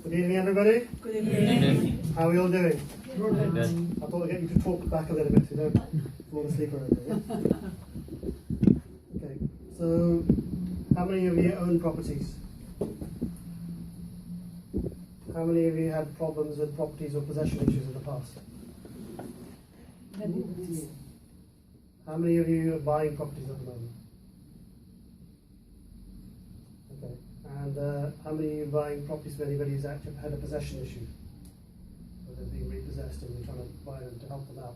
Good evening, everybody. Good evening. How are we all doing? Good. I thought I'd get you to talk back a little bit so you don't fall asleep or anything. Yeah? Okay, so how many of you own properties? How many of you had problems with properties or possession issues in the past? How many of you are buying properties at the moment? Okay, and how many of you are buying properties where anybody who's actually had a possession issue? Where they're being repossessed and you're trying to buy them to help them out?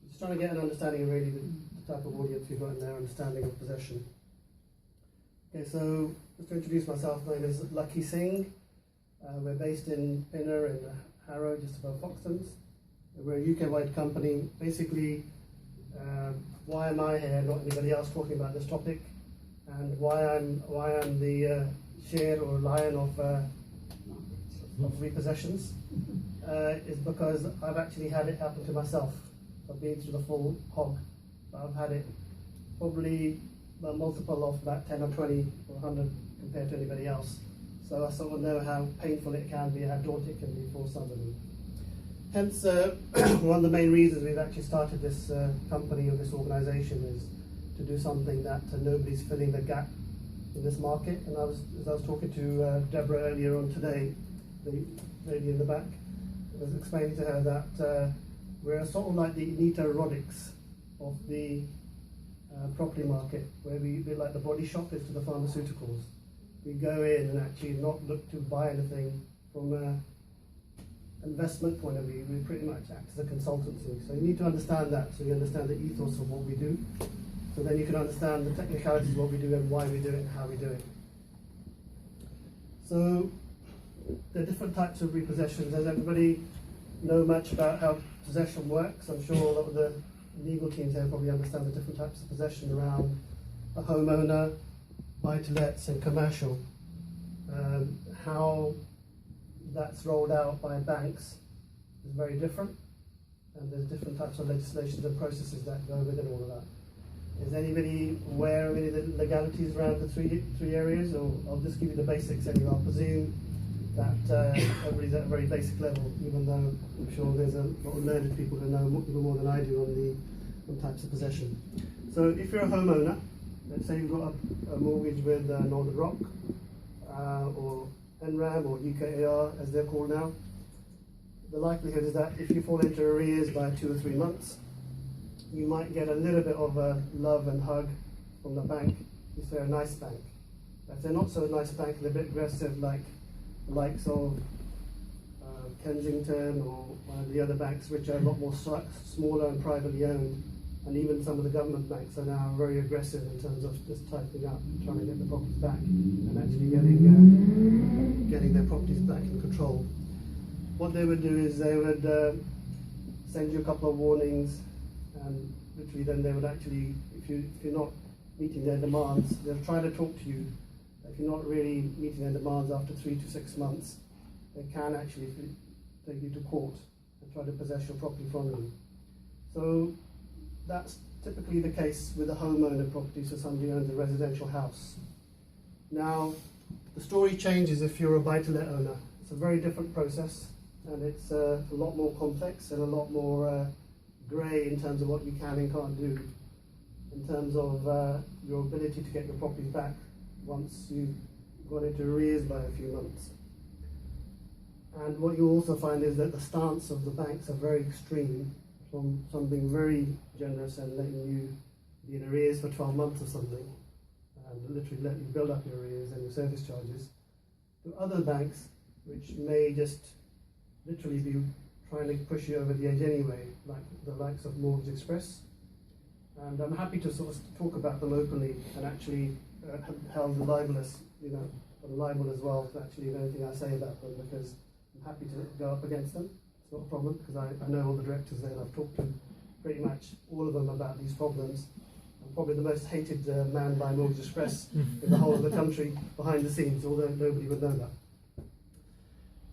Just trying to get an understanding of really the type of audience you've got in there, understanding of possession. Okay, so just to introduce myself, my name is LAKHI SINGH. We're based in Pinner in Harrow, just above Foxtons. We're a UK-wide company. Basically, why am I here, not anybody else, talking about this topic, and why I'm the share or lion of repossessions is because I've actually had it happen to myself. I've been through the full hog. I've had it probably a multiple of about 10 or 20 or 100 compared to anybody else. So I sort of know how painful it can be, how daunting it can be for somebody. Hence, one of the main reasons we've actually started this company or this organisation is to do something that nobody's filling the gap in this market. And as I was talking to Deborah earlier on today, the lady in the back, I was explaining to her that we're sort of like the Nito-Roddick's of the property market, where we're like the Body Shop is to the pharmaceuticals. We go in and actually not look to buy anything from an investment point of view. We pretty much act as a consultancy. So you need to understand that, so you understand the ethos of what we do. So then you can understand the technicalities of what we do and why we do it and how we do it. So there are different types of repossessions. Does everybody know much about how possession works? I'm sure a lot of the legal teams here probably understand the different types of possession around a homeowner, buy-to-lets and commercial. How that's rolled out by banks is very different, and there's different types of legislations and processes that go within all of that. Is anybody aware of any of the legalities around the three areas, or I'll just give you the basics anyway. I'll presume that everybody's at a very basic level, even though I'm sure there's a lot of learned people who know even more than I do on types of possession. So if you're a homeowner, let's say you've got a mortgage with Northern Rock or NRAM or UKAR as they're called now, the likelihood is that if you fall into arrears by 2 or 3 months, you might get a little bit of a love and hug from the bank if they're a nice bank. If they're not so nice bank, they're a bit aggressive, like the likes of Kensington or one of the other banks, which are a lot more smaller and privately owned. And even some of the government banks are now very aggressive in terms of just tightening up, trying to get the properties back, and actually getting their properties back in control. What they would do is they would send you a couple of warnings, and literally then they would actually, if you're not meeting their demands, they'll try to talk to you. If you're not really meeting their demands after 3 to 6 months, they can actually take you to court and try to possess your property from you. So that's typically the case with a homeowner property, so somebody owns a residential house. Now, the story changes if you're a buy-to-let owner. It's a very different process, and it's a lot more complex and a lot more grey in terms of what you can and can't do, in terms of your ability to get your properties back once you've gone into arrears by a few months. And what you'll also find is that the stance of the banks are very extreme, from something very generous and letting you be in arrears for 12 months or something, and literally let you build up your arrears and your service charges, to other banks which may just literally be trying to push you over the edge anyway, like the likes of Mortgage Express. And I'm happy to sort of talk about them openly and actually held libelous, libel as well, actually, of anything I say about them, because I'm happy to go up against them. It's not a problem, because I know all the directors there, and I've talked to pretty much all of them about these problems. I'm probably the most hated man by Mortgage Express in the whole of the country behind the scenes, although nobody would know that.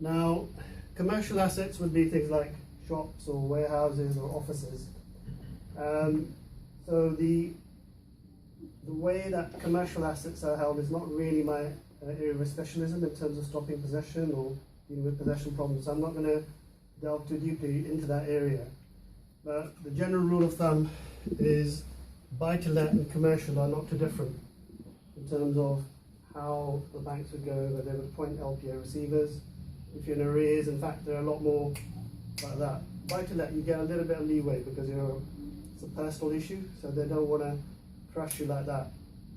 Now, commercial assets would be things like shops or warehouses or offices. So the way that commercial assets are held is not really my area of specialism in terms of stopping possession or dealing with possession problems. I'm not going to delve too deeply into that area. But the general rule of thumb is buy-to-let and commercial are not too different in terms of how the banks would go, where they would appoint LPA receivers. If you're in arrears, in fact, there are a lot more like that. Buy-to-let, you get a little bit of leeway because it's a personal issue, so they don't want to crush you like that.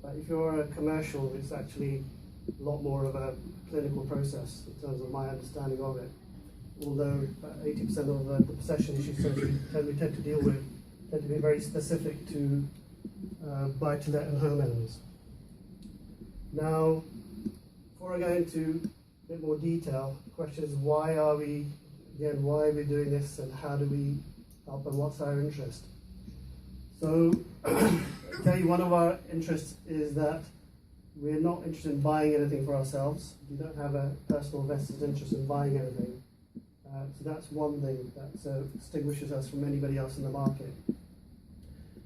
But if you're a commercial, it's actually a lot more of a clinical process in terms of my understanding of it. Although 80% of the possession issues we tend to deal with tend to be very specific to buy-to-let and homeowners. Now, before I go into a bit more detail, the question is why are we doing this and how do we help and what's our interest? So, I'll tell you, one of our interests is that we're not interested in buying anything for ourselves. We don't have a personal vested interest in buying anything. So that's one thing that distinguishes us from anybody else in the market.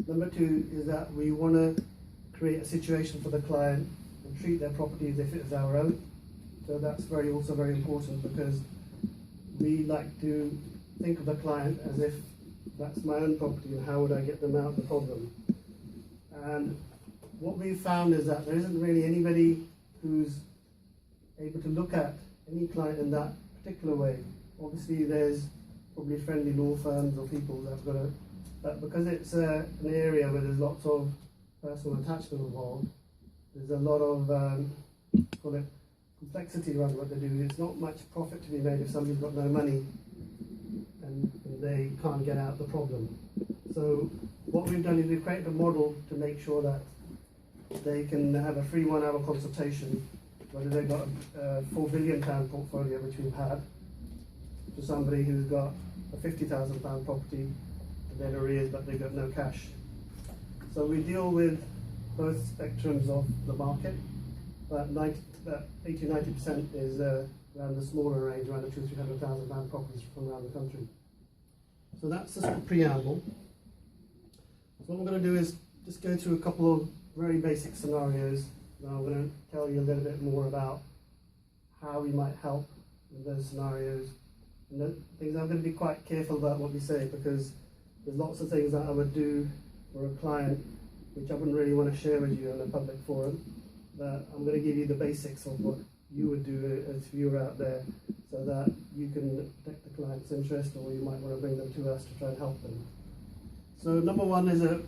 Number two is that we want to create a situation for the client and treat their property as if it is our own. So that's also very important because we like to think of the client as if that's my own property and how would I get them out of the problem. And what we've found is that there isn't really anybody who's able to look at any client in that particular way. Obviously there's probably friendly law firms or people that have got to, but because it's an area where there's lots of personal attachment involved, there's a lot of call it complexity around what they do. It's not much profit to be made if somebody's got no money and they can't get out of the problem. So what we've done is we've created a model to make sure that they can have a free 1 hour consultation, whether they've got a £4 billion portfolio, which we've had, to somebody who's got a £50,000 property and then arrears but they've got no cash. So we deal with both spectrums of the market, but 80-90% is around the smaller range, around the £200,000-300,000 properties from around the country. So that's the sort of preamble. So what I'm going to do is just go through a couple of very basic scenarios. Now I'm going to tell you a little bit more about how we might help in those scenarios. And the things I'm going to be quite careful about what we say because there's lots of things that I would do for a client which I wouldn't really want to share with you in a public forum. But I'm going to give you the basics of what you would do as if you were out there so that you can protect the client's interest, or you might want to bring them to us to try and help them. So number one is a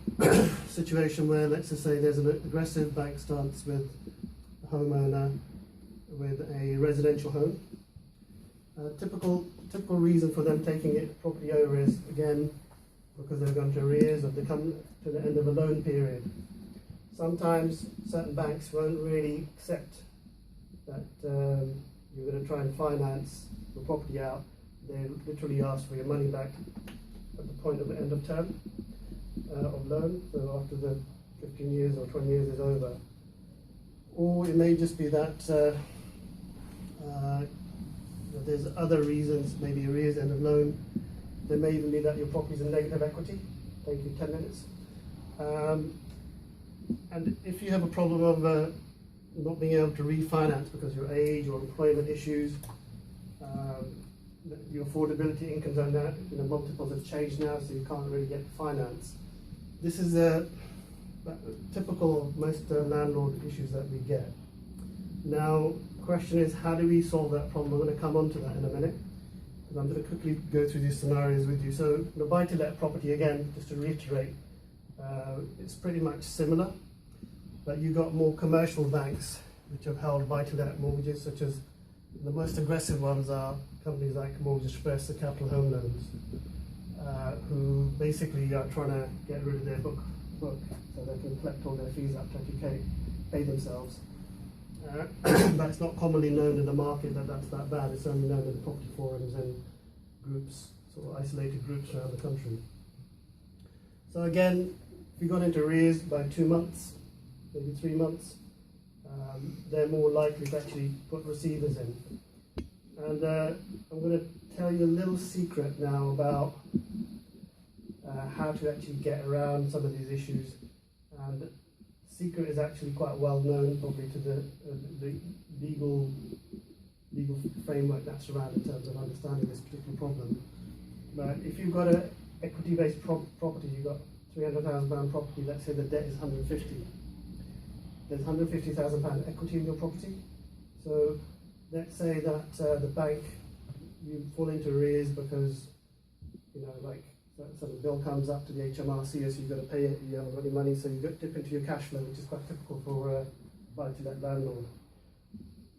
situation where, let's just say there's an aggressive bank stance with a homeowner with a residential home. Typical reason for them taking it property over is, again, because they've gone to arrears or they come to the end of a loan period. Sometimes certain banks won't really accept that you're going to try and finance the property out. They literally ask for your money back at the point of the end of term of loan, so after the 15 years or 20 years is over. Or it may just be that there's other reasons, maybe arrears, end of loan. There may even be that your property is in negative equity. Thank you, 10 minutes. And if you have a problem of not being able to refinance because of your age or employment issues, your affordability incomes are now, multiples have changed now, so you can't really get finance. This is typical of most landlord issues that we get. Now, the question is, how do we solve that problem? I'm going to come on to that in a minute. And I'm going to quickly go through these scenarios with you. So, the buy-to-let property, again, just to reiterate, it's pretty much similar, but you've got more commercial banks which have held buy-to-let mortgages, such as the most aggressive ones are companies like Mortgage Express, the Capital Home Loans, who basically are trying to get rid of their book so they can collect all their fees up to actually pay themselves. But it's not commonly known in the market that that's that bad. It's only known in the property forums and groups, sort of isolated groups around the country. So again, if you got into arrears by 2 months, maybe 3 months, they're more likely to actually put receivers in. And I'm going to tell you a little secret now about how to actually get around some of these issues. And the secret is actually quite well known, probably to the legal framework that's around in terms of understanding this particular problem. But if you've got an equity-based property, you've got £300,000 property, let's say the debt is 150. There's £150,000 equity in your property. So let's say that the bank, you fall into arrears because, like so the bill comes up to the HMRC, so you've got to pay it, you haven't got any money, so you dip into your cash flow, which is quite typical for a buy-to-let landlord.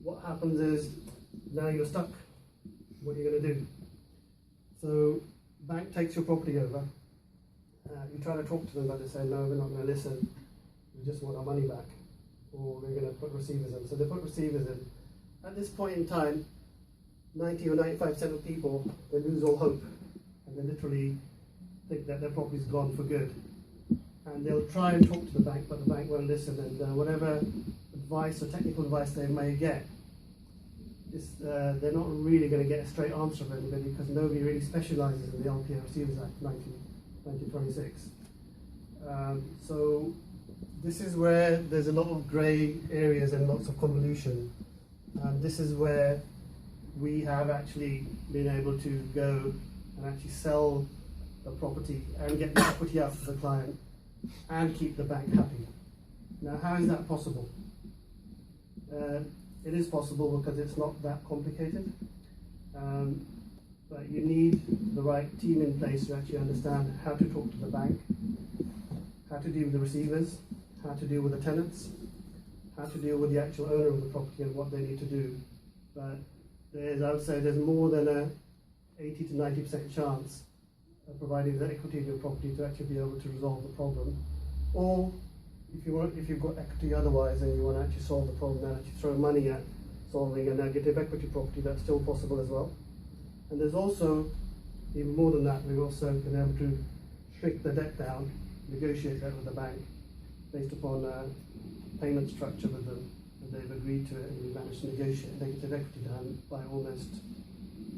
What happens is, now you're stuck. What are you going to do? So, bank takes your property over. You try to talk to them, but they say, no, we're not going to listen. We just want our money back. Or we're going to put receivers in. So they put receivers in. At this point in time, 90 or 95% of people, they lose all hope. And they literally think that their property's gone for good. And they'll try and talk to the bank, but the bank won't listen. And whatever advice or technical advice they may get, they're not really going to get a straight answer from anybody, because nobody really specialises in the LPA Receivers Act 1926. So this is where there's a lot of grey areas and lots of convolution. And this is where we have actually been able to go and actually sell the property and get the equity out to the client and keep the bank happy. Now, how is that possible? It is possible because it's not that complicated, but you need the right team in place to actually understand how to talk to the bank, how to deal with the receivers, how to deal with the tenants, how to deal with the actual owner of the property and what they need to do. But I would say there's more than a 80 to 90% chance of providing the equity in your property to actually be able to resolve the problem. Or if you've got equity otherwise and you want to actually solve the problem and actually throw money at solving a negative equity property, that's still possible as well. And there's also, even more than that, we've also been able to shrink the debt down, negotiate that with the bank based upon a payment structure with them, and they've agreed to it, and we managed to negotiate negative equity down by almost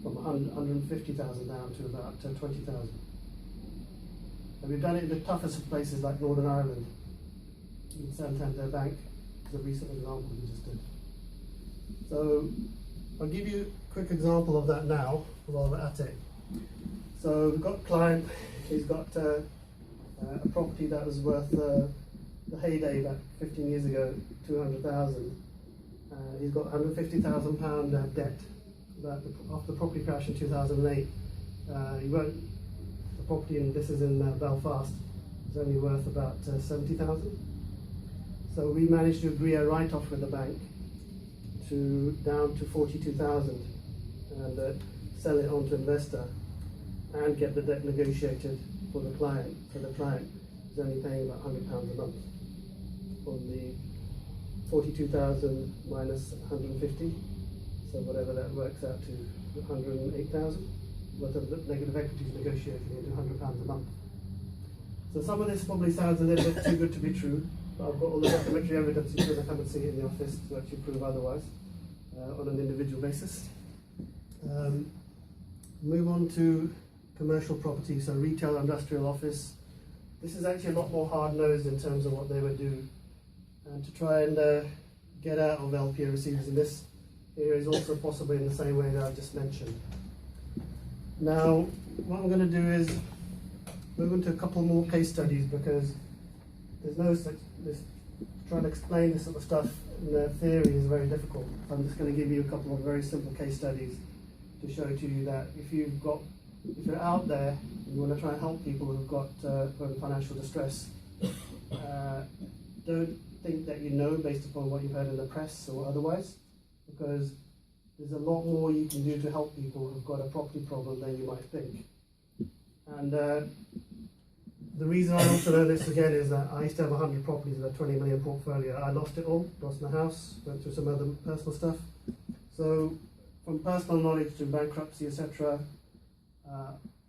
from 150,000 down to about 20,000. And we've done it in the toughest of places like Northern Ireland. In Santander Bank is a recent example we just did. So I'll give you a quick example of that now while we're at it. So we've got a client, he's got a property that was worth the heyday back 15 years ago, 200,000. He's got £150,000 debt after the property crash in 2008. The property, and this is in Belfast, is only worth about 70,000. So we managed to agree a write-off with the bank down to 42,000 and sell it on to investor and get the debt negotiated for the client. So the client is only paying about £100 a month on the 42,000 minus 150. So whatever that works out to 108,000 worth of negative equities negotiated into £100 a month. So some of this probably sounds a little bit too good to be true, but I've got all the documentary evidence you can come and see it in the office to actually prove otherwise on an individual basis. Move on to commercial property, so retail, industrial, office. This is actually a lot more hard-nosed in terms of what they would do. And to try and get out of LPA receivers in this area is also possible in the same way that I've just mentioned. Now, what I'm going to do is move into a couple more case studies, because trying to explain this sort of stuff in the theory is very difficult. I'm just going to give you a couple of very simple case studies to show to you that if you're out there and you want to try and help people who've got who are in financial distress, don't think that you know based upon what you've heard in the press or otherwise, because there's a lot more you can do to help people who've got a property problem than you might think. And the reason I also know this again is that I used to have 100 properties with a 20 million portfolio. I lost it all, lost my house, went through some other personal stuff. So from personal knowledge to bankruptcy, etc.,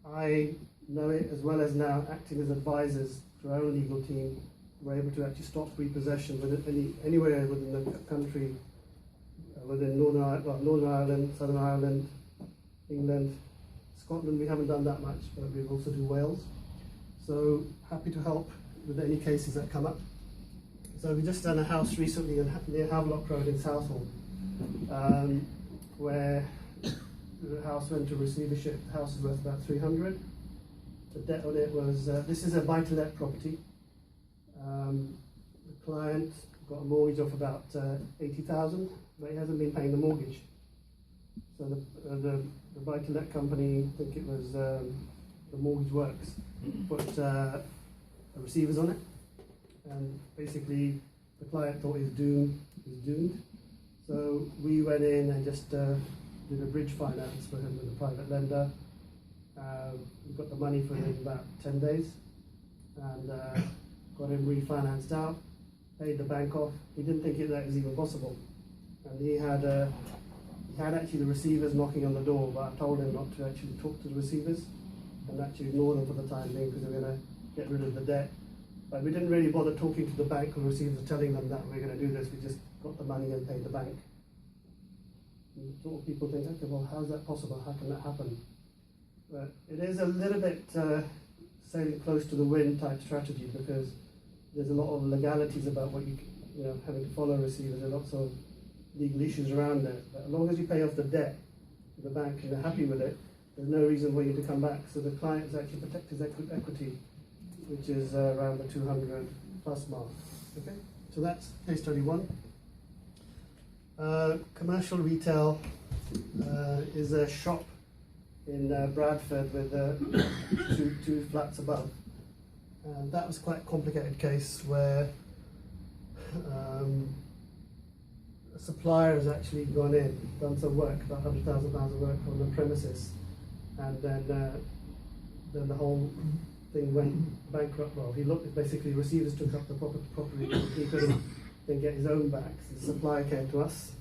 I know it as well as now acting as advisors to our own legal team. We're able to actually stop repossession anywhere within the country, within Northern Ireland, Southern Ireland, England, Scotland. We haven't done that much, but we also do Wales. So happy to help with any cases that come up. So we just done a house recently near Havelock Road in Southall. where the house went to receivership. The house is worth about 300. The debt on it was, this is a buy-to-let property. The client got a mortgage of about 80,000, but he hasn't been paying the mortgage. So the buy-to-let company, I think it was the Mortgage Works, put the receivers on it, and basically the client thought he's doomed. So we went in and just did a bridge finance for him with a private lender. We got the money for him in about 10 days, and got him refinanced out, paid the bank off. He didn't think that was even possible, and he had actually the receivers knocking on the door, but I told him not to actually talk to the receivers and actually ignore them for the time being, because we're going to get rid of the debt. But we didn't really bother talking to the bank or receivers, telling them that we're going to do this. We just got the money and paid the bank. And sort of people think, okay, well, how's that possible? How can that happen? But it is a little bit sailing close to the wind type strategy, because there's a lot of legalities about what you know, having to follow receivers. There are lots of legal issues around it. But as long as you pay off the debt to the bank and they're happy with it, there's no reason for you to come back. So the client is actually protect his equity, which is around the 200 plus mark. Okay, so that's case study one. Commercial retail is a shop in Bradford with two flats above. And that was quite a complicated case where a supplier has actually gone in, done some work, about £100,000 of work on the premises, and then the whole thing went bankrupt. Well, he looked, basically receivers took up the property, he couldn't then get his own back. So the supplier came to us,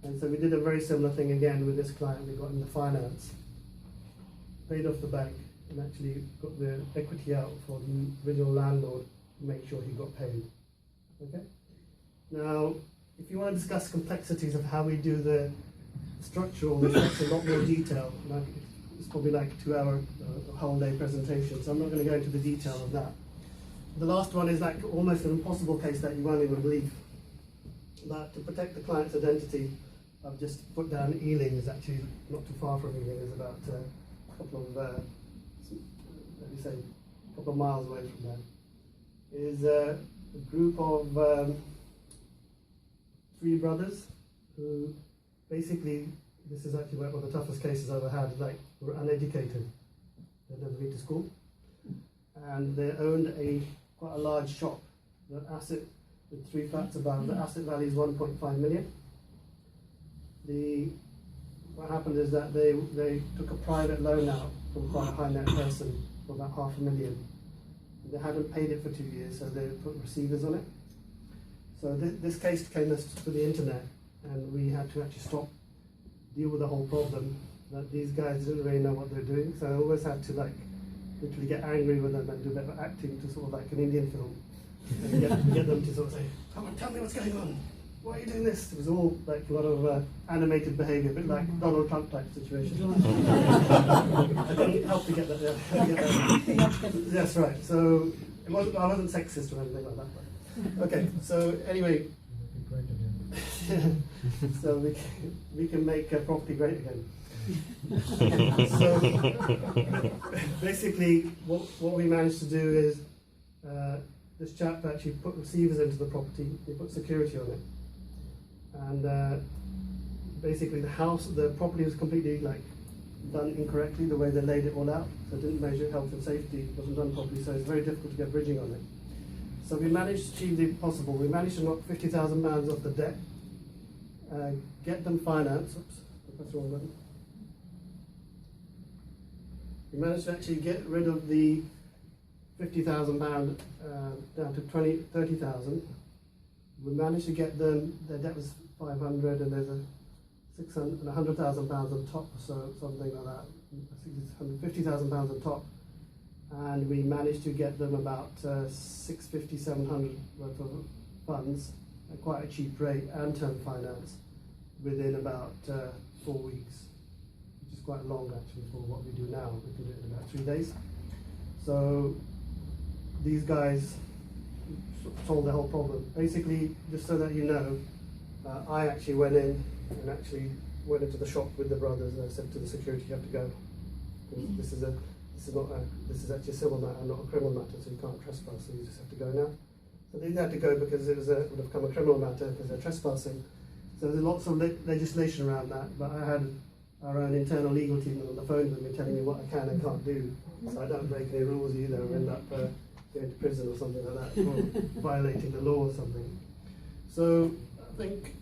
and so we did a very similar thing again with this client. We got him the finance, paid off the bank, and actually got the equity out for the original landlord to make sure he got paid. Okay? Now, if you want to discuss complexities of how we do the structure, all this, that's a lot more detail. It's probably like a 2-hour whole day presentation, so I'm not going to go into the detail of that. The last one is like almost an impossible case that you won't even believe. But to protect the client's identity, I've just put down Ealing. Is actually not too far from Ealing. It's about a couple of, let me say, a couple of miles away from there. Is a group of 3 brothers who basically, this is actually one of the toughest cases I've ever had, like, were uneducated. They'd never been to school. And they owned quite a large shop. The asset, with 3 flats above, the asset value is 1.5 million. What happened is that they took a private loan out from quite a high net person for about $500,000. They hadn't paid it for 2 years, so they put receivers on it. So this case came to the internet, and we had to actually deal with the whole problem, that these guys didn't really know what they're doing. So I always had to literally get angry with them and do a bit of acting, to sort of like an Indian film, and get them to sort of say, come on, tell me what's going on. Why are you doing this? It was all like a lot of animated behaviour, a bit like Donald Trump type situation. I couldn't help to get that. That's right. So I wasn't sexist or anything like that. Okay. So anyway, so we can make property great again. So basically, what we managed to do is this chap actually put receivers into the property. He put security on it. And basically the property was completely done incorrectly, the way they laid it all out. So it didn't measure health and safety, it wasn't done properly, so it's very difficult to get bridging on it. So we managed to achieve the impossible. We managed to knock £50,000 off the debt, get them financed. Oops, that's the wrong button. We managed to actually get rid of the £50,000 down to 30,000. We managed to get them, their debt was 500, and there's a 600 and £100,000 on top, so something like that. £150,000 on top, and we managed to get them about 650, 700 worth of funds at quite a cheap rate and term finance within about 4 weeks, which is quite long actually for what we do now. We can do it in about 3 days. So these guys solve the whole problem. Basically, just so that you know, I actually went in and actually went into the shop with the brothers, and I said to the security, "You have to go. This is actually a civil matter, not a criminal matter, so you can't trespass, so you just have to go now." So they had to go because it would have become a criminal matter because they're trespassing. So there's lots of legislation around that, but I had our own internal legal team on the phone with me telling me what I can and can't do. So I don't break any rules either or end up going to prison or something like that for violating the law or something. So I think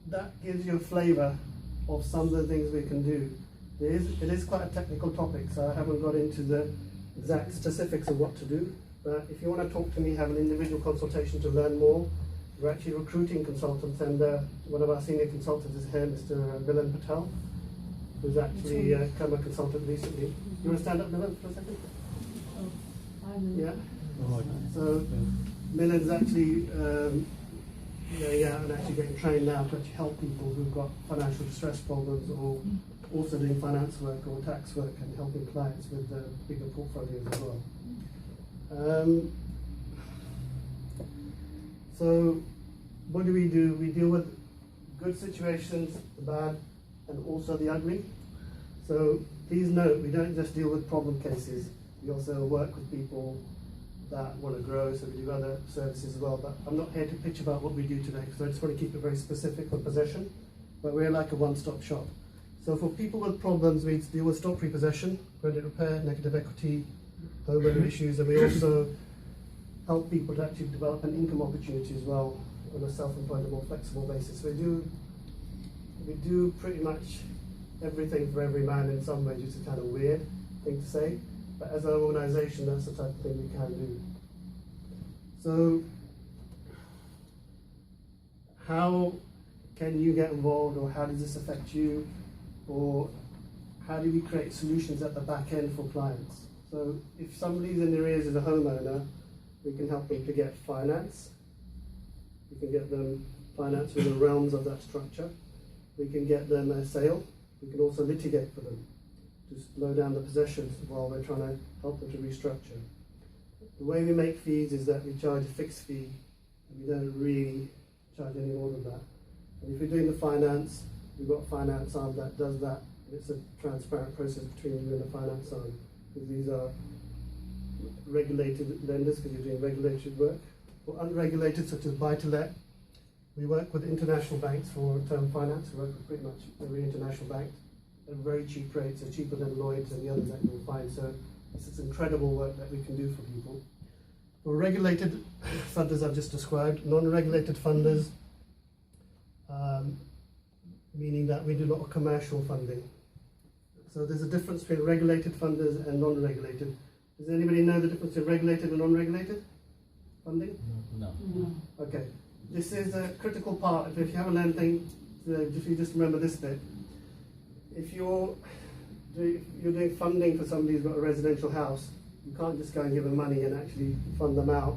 that gives you a flavour of some of the things we can do. It is quite a technical topic, so I haven't got into the exact specifics of what to do. But if you want to talk to me, have an individual consultation to learn more, we're actually recruiting consultants, and one of our senior consultants is here, Mr. Milan Patel, who's actually become a consultant recently. You want to stand up, Milan, for a second? Yeah. So Milan's actually going out and actually getting trained now to actually help people who've got financial distress problems, or also doing finance work or tax work and helping clients with bigger portfolios as well. So what do? We deal with good situations, the bad, and also the ugly. So please note, we don't just deal with problem cases. We also work with people that want to grow, so we do other services as well. But I'm not here to pitch about what we do today, because I just want to keep it very specific for possession. But we're like a one-stop shop. So for people with problems, we deal with stock repossession, credit repair, negative equity, homeowner issues, and we also help people to actually develop an income opportunity as well on a self-employed, more flexible basis. We do pretty much everything for every man in some ways, which is kind of weird thing to say, but as an organisation, that's the type of thing we can do. So how can you get involved, or how does this affect you, or how do we create solutions at the back end for clients? So if somebody's in arrears as a homeowner, we can help them to get finance. We can get them finance within the realms of that structure. We can get them a sale. We can also litigate for them to slow down the possessions while we're trying to help them to restructure. The way we make fees is that we charge a fixed fee, and we don't really charge any more than that. And if we're doing the finance, we've got a finance arm that does that. It's a transparent process between you and the finance arm, because these are regulated lenders, because you're doing regulated work. For unregulated, such as buy-to-let, we work with international banks for term finance. We work with pretty much every international bank at very cheap rates, so cheaper than Lloyds and the others that you'll find. So this is incredible work that we can do for people. For regulated funders I've just described, non-regulated funders, meaning that we do a lot of commercial funding. So there's a difference between regulated funders and non-regulated. Does anybody know the difference between regulated and non-regulated funding? No. Okay. This is a critical part. If you haven't learned anything, if you just remember this bit. If you're doing funding for somebody who's got a residential house, you can't just go and give them money and actually fund them out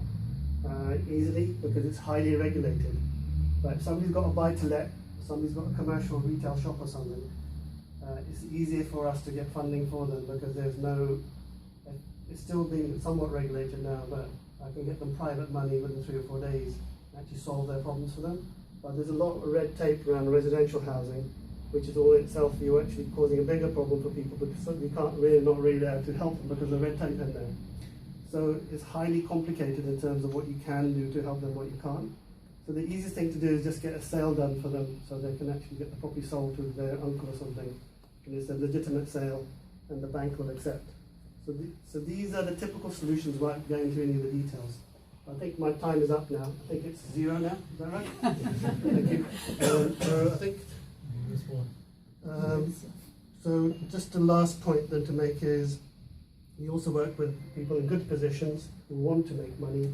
easily, because it's highly regulated. But if somebody's got a buy-to-let, somebody's got a commercial retail shop or something, it's easier for us to get funding for them, because it's still being somewhat regulated now, but I can get them private money within 3 or 4 days and actually solve their problems for them. But there's a lot of red tape around residential housing, which is all in itself, you're actually causing a bigger problem for people, because we can't really, not really able to help them because of red tape in there. So it's highly complicated in terms of what you can do to help them, what you can't. So the easiest thing to do is just get a sale done for them, so they can actually get the property sold to their uncle or something. And it's a legitimate sale, and the bank will accept. So these are the typical solutions without going into any of the details. I think my time is up now. I think it's 0 now. Is that right? Thank you. So I think. So just the last point then to make is, we also work with people in good positions who want to make money,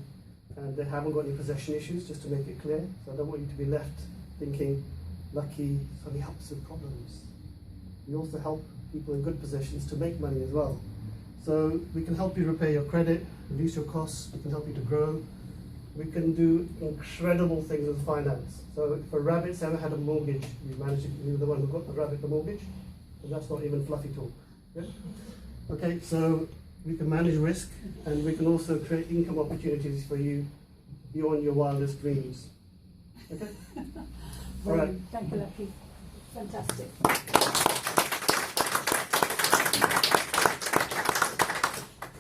and they haven't got any possession issues, just to make it clear. So I don't want you to be left thinking, LAKHI only helps with problems. We also help people in good positions to make money as well. So we can help you repay your credit, reduce your costs, we can help you to grow. We can do incredible things with finance. So if a rabbit's ever had a mortgage, we manage it, you're the one who got the rabbit the mortgage, and that's not even fluffy talk. Yeah? Okay, so we can manage risk, and we can also create income opportunities for you beyond your wildest dreams. Okay? All right. Thank you, LAKHI. Fantastic.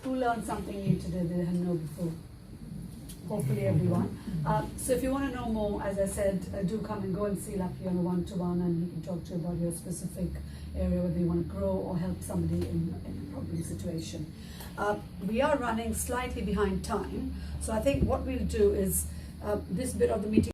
Who learned something new today they didn't know before? Hopefully everyone. So if you want to know more, as I said, do come and go and see LAKHI on a one-to-one, and he can talk to you about your specific area, whether you want to grow or help somebody in a problem situation. We are running slightly behind time, so I think what we'll do is this bit of the meeting